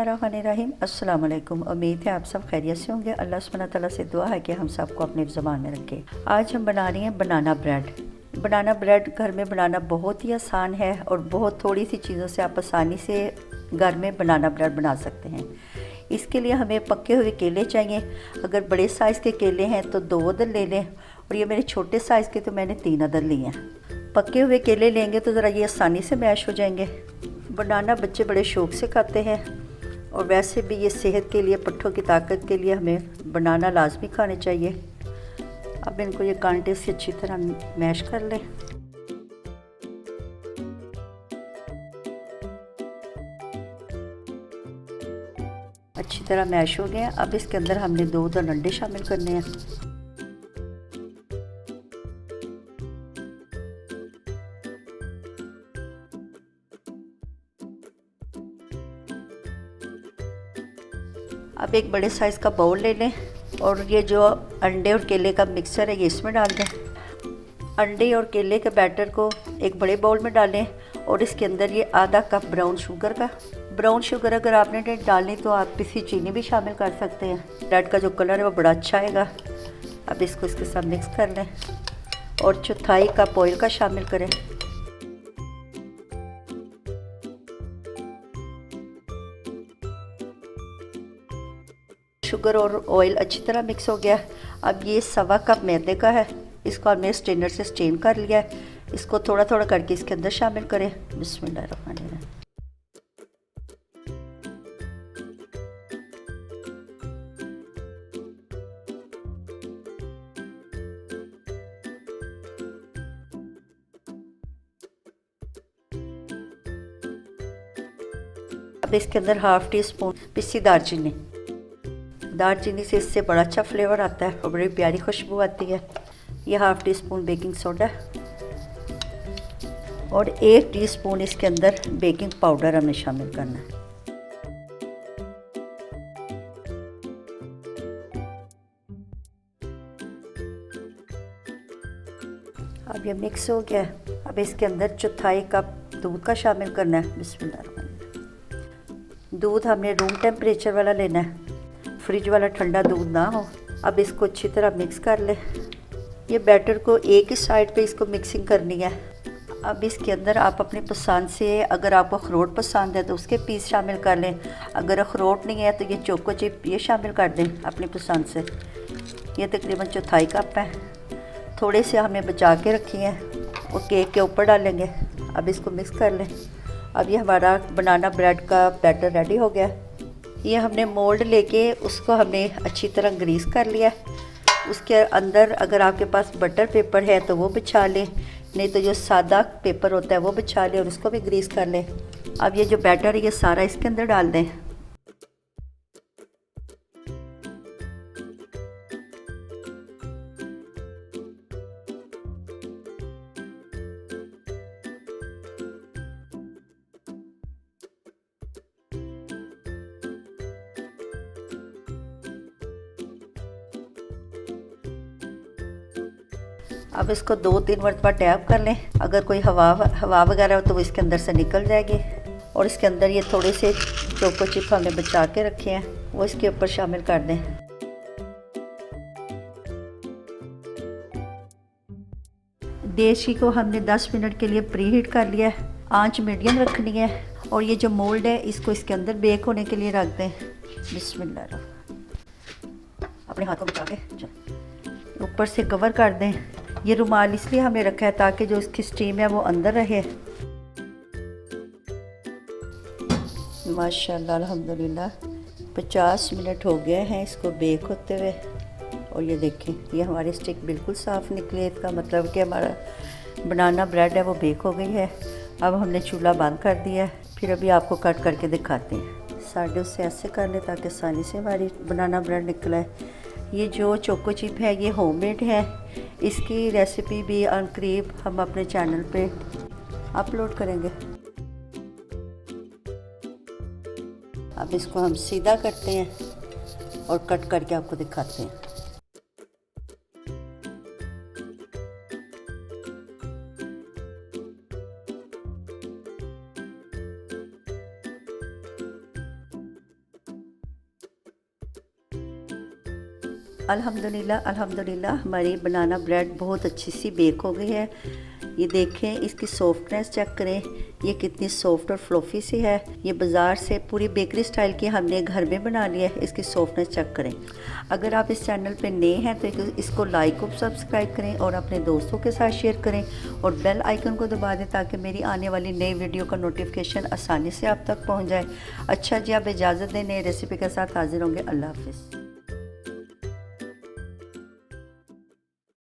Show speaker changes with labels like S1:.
S1: बिस्मिल्लाहिर्रहमानिर्रहीम। अस्सलाम वालेकुम। उम्मीद है आप सब खैरियत से होंगे। अल्लाह सुब्हानहू तआला से दुआ है कि हम सबको अपने ज़बान में रखे। आज हम बना रही हैं बनाना ब्रेड। बनाना ब्रेड घर में बनाना बहुत ही आसान है और बहुत थोड़ी सी चीज़ों से आप आसानी से घर में बनाना ब्रेड बना सकते हैं। इसके लिए हमें पके हुए केले चाहिए। अगर बड़े साइज़ के केले हैं तो 2 अदद ले लें, और ये मेरे छोटे साइज़ के तो मैंने 3 अदद लिए हैं। पके हुए केले लेंगे तो ज़रा ये आसानी से मैश हो जाएंगे। बनाना बच्चे बड़े शौक़ से खाते हैं, और वैसे भी ये सेहत के लिए, पट्ठों की ताकत के लिए हमें बनाना लाजमी खाने चाहिए। अब इनको ये कांटे से अच्छी तरह मैश कर लें। अच्छी तरह मैश हो गए। अब इसके अंदर हमने 2 अंडे शामिल करने हैं। अब एक बड़े साइज़ का बाउल ले लें और ये जो अंडे और केले का मिक्सर है ये इसमें डाल दें। अंडे और केले के बैटर को एक बड़े बाउल में डालें और इसके अंदर ये आधा कप ब्राउन शुगर अगर आपने डालनी तो आप पिसी चीनी भी शामिल कर सकते हैं। ब्रेड का जो कलर है वो बड़ा अच्छा आएगा। अब इसको इसके साथ मिक्स कर लें और चौथाई कप ऑयल का शामिल करें। शुगर और ऑयल अच्छी तरह मिक्स हो गया। अब ये 1.25 कप मैदे का है, इसको हमने स्ट्रेनर से स्ट्रेन कर लिया है। इसको थोड़ा थोड़ा करके इसके अंदर शामिल करें। बिस्मिल्लाहिर्रहमानिर्रहीम। अब इसके अंदर 1/2 टी स्पून पिसी दालचीनी से इससे बड़ा अच्छा फ्लेवर आता है और बड़ी प्यारी खुशबू आती है। ये 1/2 टी स्पून बेकिंग सोडा और 1 टीस्पून इसके अंदर बेकिंग पाउडर हमें शामिल करना है। अब ये मिक्स हो गया। अब इसके अंदर चौथाई कप दूध का शामिल करना है। बिस्मिल्लाह। दूध हमने रूम टेम्परेचर वाला लेना है, फ्रिज वाला ठंडा दूध ना हो। अब इसको अच्छी तरह मिक्स कर ले। ये बैटर को एक ही साइड पे इसको मिक्सिंग करनी है। अब इसके अंदर आप अपनी पसंद से, अगर आपको अखरोट पसंद है तो उसके पीस शामिल कर लें। अगर अखरोट नहीं है तो ये चोको चिप ये शामिल कर दें अपनी पसंद से। ये तकरीबन चौथाई कप है। थोड़े से हमें बचा के रखी हैं और केक के ऊपर डालेंगे। अब इसको मिक्स कर लें। अब ये हमारा बनाना ब्रेड का बैटर रेडी हो गया। ये हमने मोल्ड लेके उसको हमने अच्छी तरह ग्रीस कर लिया। उसके अंदर अगर आपके पास बटर पेपर है तो वो बिछा लें, नहीं तो जो सादा पेपर होता है वो बिछा लें और उसको भी ग्रीस कर लें। अब ये जो बैटर है ये सारा इसके अंदर डाल दें। अब इसको 2-3 मरतबा टैप कर लें। अगर कोई हवा वगैरह हो तो वो इसके अंदर से निकल जाएगी। और इसके अंदर ये थोड़े से चोको चिप हमने बचा के रखे हैं, वो इसके ऊपर शामिल कर दें। देशी को हमने 10 मिनट के लिए प्री हीट कर लिया है। आंच मीडियम रखनी है और ये जो मोल्ड है इसको इसके अंदर बेक होने के लिए रख दें। बिस्मिल्लाह। अपने हाथों में बचा के ऊपर से कवर कर दें। ये रुमाल इसलिए हमने रखा है ताकि जो इसकी स्टीम है वो अंदर रहे। माशाल्लाह अल्हम्दुलिल्लाह 50 मिनट हो गए हैं इसको बेक होते हुए। और ये देखें, ये हमारी स्टिक बिल्कुल साफ़ निकली। इसका मतलब कि हमारा बनाना ब्रेड है वो बेक हो गई है। अब हमने चूल्हा बंद कर दिया है। फिर अभी आपको कट करके दिखाते हैं। साइडों से ऐसे कर लें ताकि आसानी से हमारी बनाना ब्रेड निकला है। ये जो चोको चिप है ये होममेड है। इसकी रेसिपी भी अनकरीब हम अपने चैनल पे अपलोड करेंगे। अब इसको हम सीधा करते हैं और कट करके आपको दिखाते हैं। अल्हम्दुलिल्लाह अल्हम्दुलिल्लाह हमारी बनाना ब्रेड बहुत अच्छी सी बेक हो गई है। ये देखें, इसकी सॉफ्टनेस चेक करें, ये कितनी सॉफ्ट और फ्लफ़ी सी है। ये बाज़ार से पूरी बेकरी स्टाइल की हमने घर में बना लिया है। इसकी सॉफ्टनेस चेक करें। अगर आप इस चैनल पे नए हैं तो इसको लाइक और सब्सक्राइब करें और अपने दोस्तों के साथ शेयर करें और बेल आइकन को दबा दें ताकि मेरी आने वाली नई वीडियो का नोटिफिकेशन आसानी से आप तक पहुँच जाए। अच्छा जी, आप इजाज़त दें, नई रेसिपी के साथ हाजिर होंगे। अल्लाह हाफ़िज़।